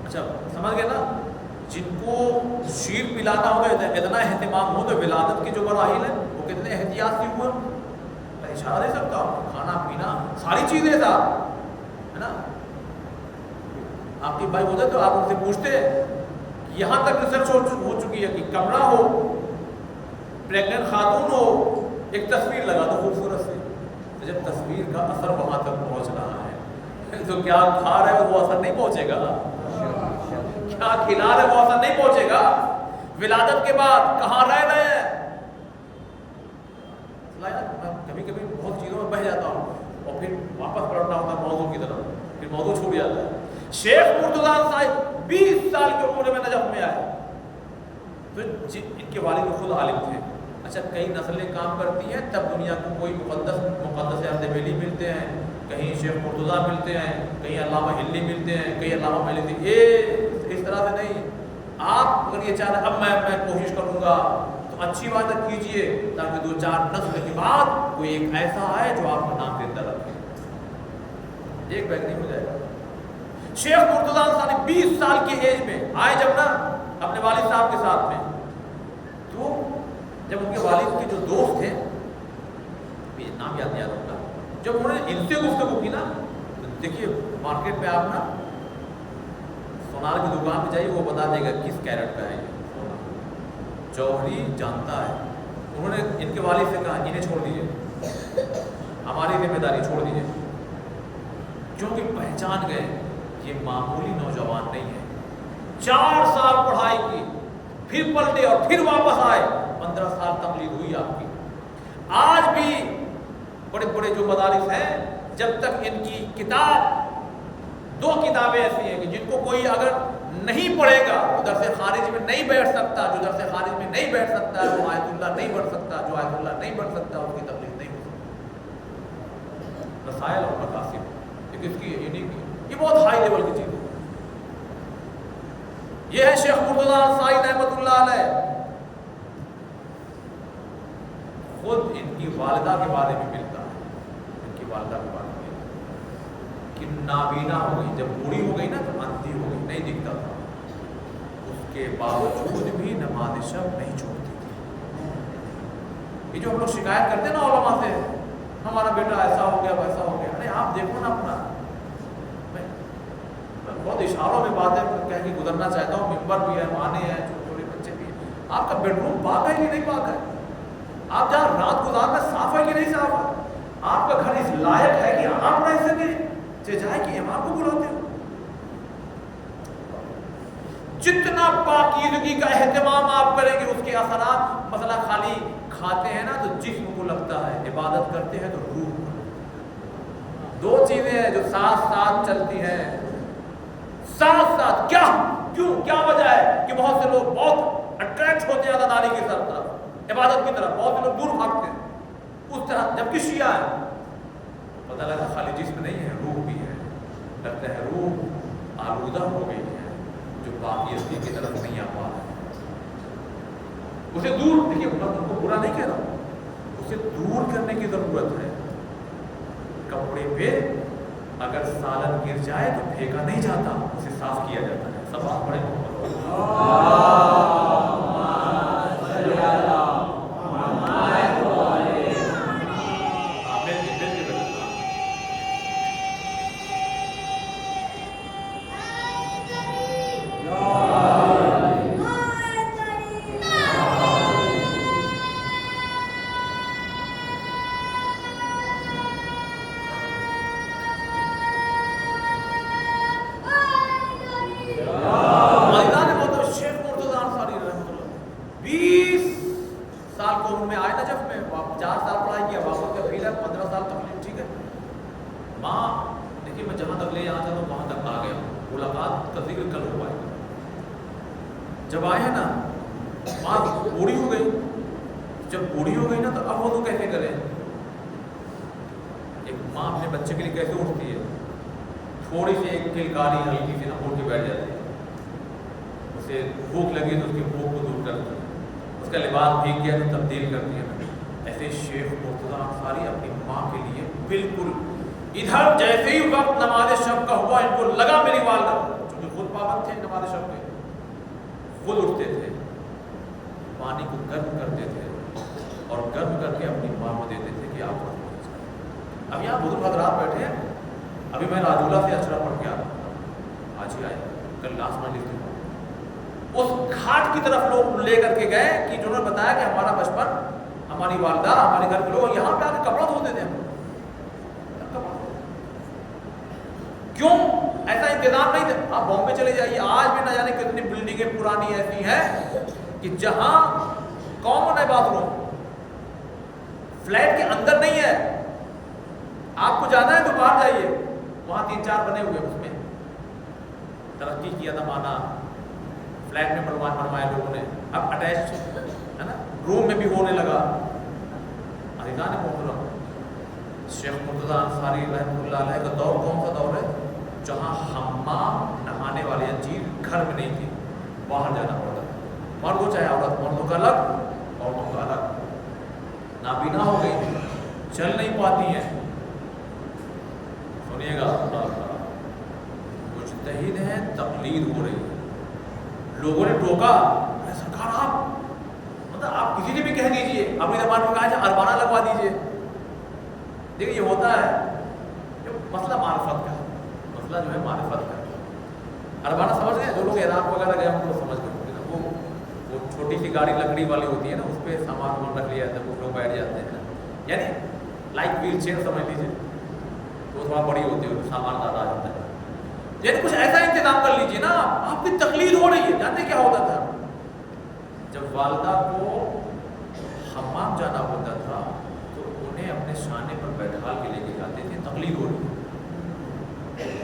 اچھا سمجھ گئے نا، جن کو شیر پلانا ہو گیا اتنا اہتمام ہو تو ولادت کے جو مراحل ہیں وہ کتنے احتیاط سے ہوئے، میں اشارہ دے سکتا ہوں، کھانا پینا ساری چیزیں تھا، ہے نا، آپ کی بھائی ہوتے تو آپ ان سے پوچھتے، یہاں تک ریسرچ ہو چکی ہے کہ کمرہ ہو، پریگننٹ خاتون ہو، ایک تصویر لگا دو خوبصورت سے، تو جب تصویر کا اثر وہاں تک پہنچ رہا ہے تو کیا کھا رہے ہو وہ اثر نہیں پہنچے گا، کیا کھلا رہے وہ اثر نہیں پہنچے گا، ولادت کے بعد کہاں رہ رہے ہیں، کبھی کبھی بہت چیزوں میں بہ جاتا ہوں اور پھر واپس پلٹنا ہوتا ہے موضوع کی طرف، پھر موضوع چھوٹ جاتا ہے۔ شیخ مرتضیٰ صاحب 20 سال کی عمر میں نجف میں آئے، تو ان کے والد خود عالم تھے، اچھا کئی نسلیں کام کرتی ہیں تب دنیا کو کوئی مقدس اردبیلی ملتے ہیں، کہیں شیخ مرتضیٰ ملتے ہیں، کہیں علامہ ہلی ملتے ہیں، کہیں علامہ ملتے ہیں، اس طرح سے نہیں، آپ اگر یہ چاہ رہے اب میں کوشش کروں گا تو اچھی بات کیجئے تاکہ 2-4 نسل کے بعد کوئی ایک ایسا آئے جو آپ کا نام زندہ رکھے، ایک بیگ نہیں ہو جائے گا۔ شیخ مرتضیٰ انصاری 20 سال کی ایج میں آئے جب نا اپنے والد صاحب کے ساتھ میں، تو جب ان کے والد کے جو دوست تھے، نام یاد نہیں آ رہا، جب انہوں نے ان سے گفتگو کی نا، تو دیکھیے مارکیٹ میں آپ نا سونار کی دکان پہ جائیے وہ بتا دے گا کس کیرٹ کا ہے یہ سونا، جوہری جانتا ہے، انہوں نے ان کے والد سے کہا انہیں چھوڑ دیجیے، ہماری ذمہ داری چھوڑ دیجیے، کیونکہ پہچان گئے یہ معمولی نوجوان نہیں ہے، 4 سال پڑھائی کی، پھر پلٹے اور پھر واپس آئے، 15 سال تقلید ہوئی آپ کی۔ آج بھی بڑے بڑے جو مدارس ہیں جب تک ان کی کتاب 2 کتابیں ایسی ہیں کہ جن کو کوئی اگر نہیں پڑھے گا تو درس خارج میں نہیں بیٹھ سکتا، جو درس خارج میں نہیں بیٹھ سکتا ہے وہ آیت اللہ نہیں پڑھ سکتا، جو آیت اللہ نہیں پڑھ سکتا اس کی تقلید نہیں ہو سکتی۔ رسائل اور مقاصد ایک اس کی یہ بہت ہائی لیول کی چیز ہے، یہ ہے شیخ مرتضیٰ انصاری رحمۃ اللہ علیہ. خود ان کی والدہ کے بارے میں ملتا ہے، ان کی والدہ کے بارے میں کہ نابینا ہو گئی، جب بوڑھی ہو گئی نا تو اندھی ہو گئی، نہیں دکھتا تھا، اس کے باوجود بھی نماز شب نہیں چھوڑتی تھی. یہ جو ہم لوگ شکایت کرتے ہیں نا علماء سے، ہمارا بیٹا ایسا ہو گیا ویسا ہو گیا، ارے آپ دیکھو نا اپنا. میں بہت اشاروں میں باتیں کہہ کے گزرنا چاہتا ہوں، ممبر بھی ہے، مانے ہیں، چھوٹے بچے بھی ہیں. آپ کا بیڈ روم پاک ہے کہ نہیں پاک ہے؟ آپ جہاں رات گزارنا صاف ہے کہ نہیں صاف ہے؟ آپ کا گھر اس لائق ہے کہ آپ رہ سکیں جائے کہ امام کو بلاتے ہو؟ جتنا پاکیزگی کا اہتمام آپ کریں گے اس کے اثرات، مثلا خالی کھاتے ہیں نا تو جسم کو لگتا ہے، عبادت کرتے ہیں تو روح کو. دو چیزیں ہیں جو ساتھ ساتھ چلتی ہیں، ساتھ ساتھ. کیا کیوں کیا وجہ ہے کہ بہت سے لوگ بہت اٹریکٹ ہوتے ہیں عبادت کی طرف، عبادت کی طرف، بہت سے لوگ دور بھاگتے ہیں اس طرح. جب کہ شیعہ ہے پتہ لگتا خالی جسم نہیں ہے، روح بھی ہے. لگتا ہے روح آلودہ ہو گئی ہے، جو باقی کی طرف نہیں آ پا رہا ہے. اسے دور، دیکھیے ان کو برا نہیں کہہ رہا، اسے دور کرنے کی ضرورت ہے. کپڑے پہ اگر سالن گر جائے تو پھینکا نہیں جاتا، اسے صاف کیا جاتا ہے. سب آپ بڑے جب آئے ہیں نا ماں بوڑھی ہو گئی. جب بوڑھی ہو گئی نا تو اب وہ کیسے کریں؟ ایک ماں اپنے بچے کے لیے کیسے اٹھتی ہے؟ تھوڑی سی ایک کلکاری ہلکی سی نہ اٹھ کے بیٹھ جاتی ہے. اسے بھوک لگی تو اس کی بھوک کو دور کرتی ہے، اس کا لباس بھیگ گیا تو تبدیل کرتی ہے. ایسے شیخ مرتضیٰ انصاری اپنی ماں کے لیے بالکل ادھر جیسے ہی وقت نماز شب کا ہوا ان کو لگا میری والدہ، چونکہ خود پابند تھے نماز شب کے، خود اٹھتے تھے، پانی کو گرم کرتے تھے اور گرم کر کے اپنی ماں کو دیتے تھے کہ آپ. اب یہاں بزرگ حضرات بیٹھے ہیں. ابھی میں راجولہ سے اچرا پڑھ کے آ رہا تھا، آج ہی آئے، کل لاسٹ میں لکھتے ہیں. اس گھاٹ کی طرف لوگ لے کر کے گئے کہ جنہوں نے بتایا کہ ہمارا بچپن، ہماری والدہ، ہمارے گھر کے لوگ یہاں پہ آ کے کپڑا دھوتے تھے. کیوں ایسا انتظام نہیں تھا؟ آپ بامبے چلے جائیے، آج بھی نہ جانے کتنی بلڈنگیں پرانی ایسی ہیں کہ جہاں کامن ہے باتھ روم، فلیٹ کے اندر نہیں ہے. آپ کو جانا ہے تو باہر جائیے، وہاں 3-4 بنے ہوئے. اس میں ترقی کیا زمانہ، فلیٹ میں بنوائے لوگوں نے، اب اٹیچ ہے نا، روم میں بھی ہونے لگا. عزیزان محترم، شیخ مرتضیٰ انصاری رحمۃ اللہ علیہ کا دور کون سا دور ہے؟ جہاں حمام، نہانے والی چیز گھر میں نہیں تھی، باہر جانا پڑتا. مرد ہو چاہے عورت، مردوں کا الگ عورتوں کا الگ. نابینا ہو گئی، چل نہیں پاتی ہیں. سنیے گا، مجتہد ہیں، تقلید ہو رہی ہے. لوگوں نے ٹوکا، سرکار آپ مطلب آپ کسی سے بھی کہہ دیجئے، اپنی زبان میں کہا جائے اربانہ لگوا دیجئے. دیکھیں یہ ہوتا ہے، مسئلہ معرفت کا، مسئلہ جو ہے معرفت کا. اربانہ سمجھ گئے؟ جو لوگ عراق وغیرہ گئے ہم تو سمجھ گئے. وہ چھوٹی سی گاڑی لکڑی والی ہوتی ہے نا، اس پہ سامان رکھ لیا جاتا ہے، کچھ لوگ بیٹھ جاتے ہیں، یعنی لائک ویل چیئر سمجھ لیجیے. تو تھوڑا بڑی ہوتی ہے، سامان زیادہ آ جاتا ہے. یعنی کچھ ایسا انتظام کر لیجیے نا. آپ کی تقلید ہو رہی ہے. جانتے کیا ہوتا تھا؟ جب والدہ کو حمام جانا ہوتا تھا تو انہیں اپنے شانے پر بیٹھا کے لے کے جاتے تھے. تقلید ہو رہی ہے،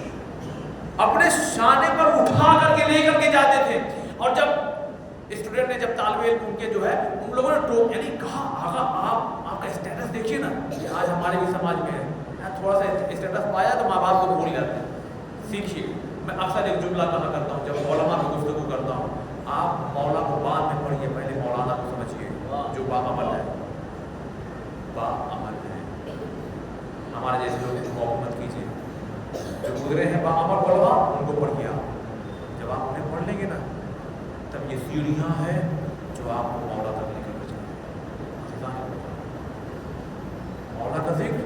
اپنے شانے پر اٹھا کر کے لے کر کے جاتے تھے. اور جب اسٹوڈنٹ نے، جب طالب علم ان کے جو ہے ان لوگوں نے یعنی کہا آقا آپ کا اسٹیٹس دیکھیے نا، یہ آج ہمارے بھی سماج میں ہے، تھوڑا سا اسٹیٹس پایا تو ماں باپ کو بھول جاتے ہیں. سیکھیے. میں اکثر ایک جملہ کہا کرتا ہوں جب علماء میں گفتگو کرتا ہوں، بعد میں پڑھیے، پہلے مولانا کو سمجھیے جو باعمل ہے، باعمل ہے. ہمارے جیسے لوگ کو محبت کیجیے، جو گزرے ہیں باعمل علماء ان کو پڑھیے. جب آپ انہیں پڑھ لیں گے نا تب یہ سیڑھیاں ہیں جو آپ کو مولا تک لے کر جائیں. مولا کا ذکر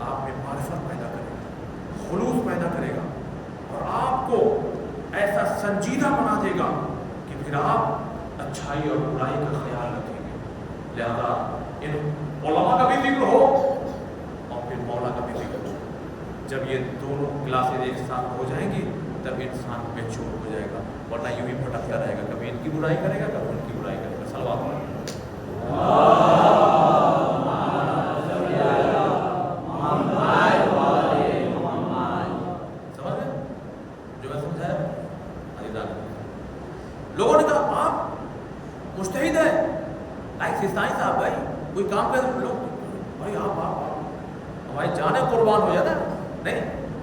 آپ میں معرفت پیدا کرے گا، خلوص پیدا کرے گا، اور آپ کو ایسا سنجیدہ بنا دے گا کہ پھر آپ اچھائی اور برائی کا خیال رکھیں گے. لہذا ان علماء کا بھی ذکر ہو اور پھر مولا کا بھی ذکر ہو. جب یہ دونوں کلاسز ایک ساتھ ہو جائیں گی تب انسان میچور ہو جائے گا، ورنہ یوں ہی بھٹکتا رہے گا، کبھی ان کی برائی کرے گا کبھی ان کی برائی کرے گا. صلوات پڑھیں. لوگوں نے کہا آپ مجتہد ہیں، لائک سیستانی صاحب بھائی کوئی کام کر لوگ بھائی آپ ہماری جانیں قربان ہو جاتا ہے. نہیں،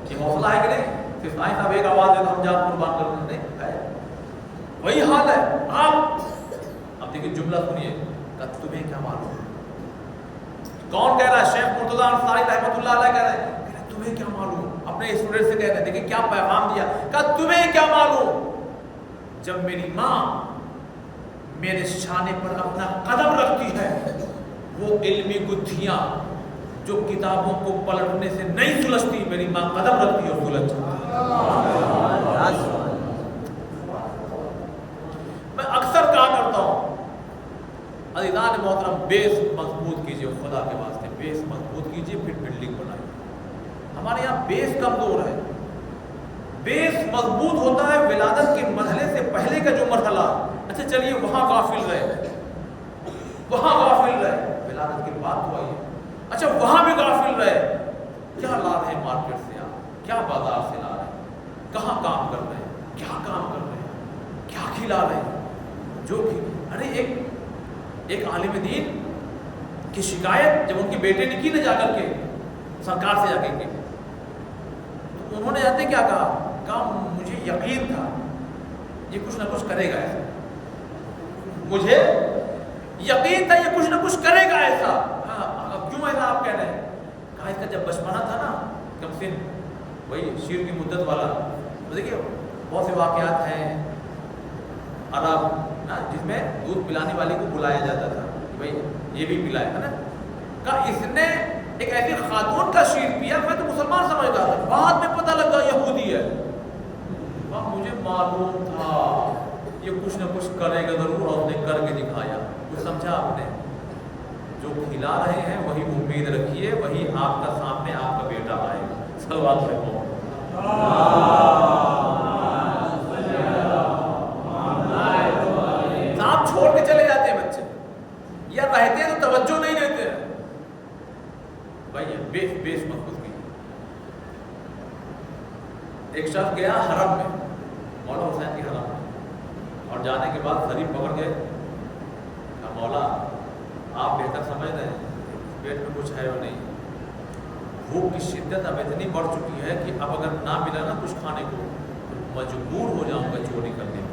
یہ حوصلہ ہے کہ نہیں؟ سیستانی صاحب ایک آواز ہے تو ہم جان قربان کر دیں. نہیں، وہی حال ہے. آپ اب دیکھیے جملہ سنیے، کہ تمہیں کیا معلوم. کون کہہ رہا ہے؟ شیخ مرتضیٰ انصاری رحمۃ اللہ علیہ کہہ رہے ہیں تمہیں کیا معلوم. اپنے اسٹوڈنٹ سے کہہ رہے ہیں، دیکھیں کیا پیغام دیا، کہ تمہیں کیا معلوم. جب میری ماں میرے شانے پر اپنا قدم رکھتی ہے، وہ علمی گتھیاں جو کتابوں کو پلٹنے سے نہیں سلجھتی، میری ماں قدم رکھتی ہے اور سلجھ جاتی ہے. میں اکثر کہا کرتا ہوں عزیزان محترم، بیس مضبوط کیجیے، خدا کے واسطے بیس مضبوط کیجیے، پھر بلڈنگ بنائیے. ہمارے یہاں بیس کمزور ہے. بیس مضبوط ہوتا ہے ولادت کے مرحلے سے پہلے کا جو مرحلہ. اچھا چلیے وہاں غافل رہے، وہاں غافل رہے، ولادت کے بعد تو آئیے. اچھا وہاں بھی غافل رہے، کیا لا رہے ہیں مارکیٹ سے، آپ کیا بازار سے لا رہے ہیں، کہاں کام کر رہے ہیں، کیا کام کر رہے ہیں، کیا کھلا رہے ہیں. جو ارے ایک عالم دین کی شکایت جب ان کے بیٹے نے کی نہ جا کر کے سرکار سے جا کے، تو انہوں نے جاتے کیا کہا مجھے یقین تھا یہ کچھ نہ کچھ کرے گا ایسا، مجھے یقین تھا یہ کچھ نہ کچھ کرے گا ایسا. اب کیوں ایسا آپ کہہ رہے ہیں؟ کہا اس کا جب بچپنا تھا نا کم سن، وہی شیر کی مدت والا. تو دیکھیے بہت سے واقعات ہیں عرب نا جس میں دودھ پلانے والی کو بلایا جاتا تھا کہ بھائی یہ بھی پلائے ہے نا. کہا اس نے ایک ایسی خاتون کا شیر پیا، میں تو مسلمان سمجھتا تھا، بعد میں پتہ لگا یہودی ہے. مجھے معلوم تھا یہ کچھ نہ کچھ کرے گا ضرور، اور اس نے کر کے دکھایا. کچھ سمجھا آپ نے؟ جو کھلا رہے ہیں وہی امید رکھیے، وہی آپ کا سامنے آپ کا بیٹا آئے گا. صلوات پڑھو. آپ چھوڑ کے چلے جاتے ہیں بچے، یا رہتے ہیں تو توجہ نہیں دیتے ہیں. بھائی بیس مضبوط کی. ایک شخص گیا حرم میں، مولا حسین کے حرم میں، اور جانے کے بعد غریب پکڑ گئے. کہا مولا آپ بہتر سمجھ رہے ہیں پیٹ میں کچھ ہے اور نہیں. بھوک کی شدت اب اتنی بڑھ چکی ہے کہ اب اگر نہ ملا نا کچھ کھانے کو تو مجبور ہو جاؤں گا چوری کرنے میں.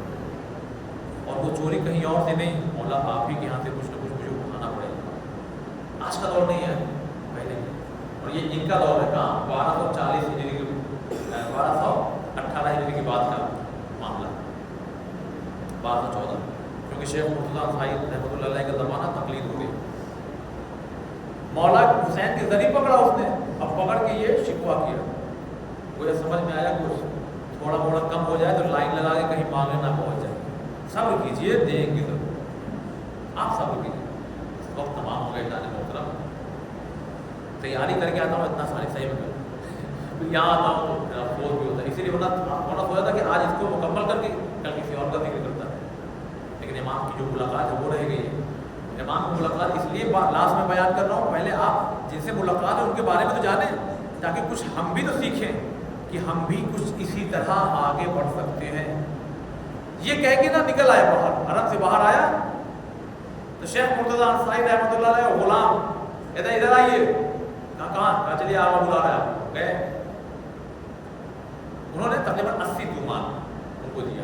اور وہ چوری کہیں اور سے نہیں، مولا آپ ہی کے یہاں سے کچھ نہ کچھ مجھے کھانا پڑے گا. آج کا دور نہیں ہے، پہلے. اور یہ ان کا دور ہے. کہاں 1240 ہجری کے 1218 ہجری کے بعد کا معاملہ، 1214، کیونکہ شیخ مرتضیٰ انصاری رحمۃ اللہ علیہ کا زمانہ تقلید ہو گئی. مولا حسین کی ذریعہ پکڑا اس نے، اب پکڑ کے یہ شکوہ کیا. مجھے سمجھ میں آیا کچھ تھوڑا موڑا کم ہو جائے تو لائن لگا کے کہیں مانگنے نہ پہنچ جائے. صبر کیجیے، دیں گے ضرور. آپ صبر کیجیے. اس وقت تمام ہو گئے جانے محترم، تیاری کر کے آتا ہوں اتنا ساری صحیح میں یہاں آتا ہوں میرا فوج بھی ہوتا ہے. اسی لیے ہونا سوچا تھا کہ آج اس کو مکمل کر کے کل کسی اور کا ذکر کرتا ہے. لیکن امام کی جو ملاقات ہے وہ رہ گئی ہے. امام کی ملاقات اس لیے لاسٹ میں بیان کر رہا ہوں، پہلے آپ جن سے ملاقات ہے ان کے بارے میں تو جانیں، تاکہ کچھ ہم بھی تو سیکھیں کہ ہم بھی کچھ اسی طرح آگے بڑھ سکتے ہیں. یہ کہہ کے نہ نکل آئے باہر، حرم سے باہر آیا تو شیخ مرتضیٰ انصاری رحمۃ اللہ علیہ غلام ادھر آئیے. کہاں چلیے آپ بلا رہے آپ گئے. انہوں نے تقریباً 80 دیوان ان کو دیا.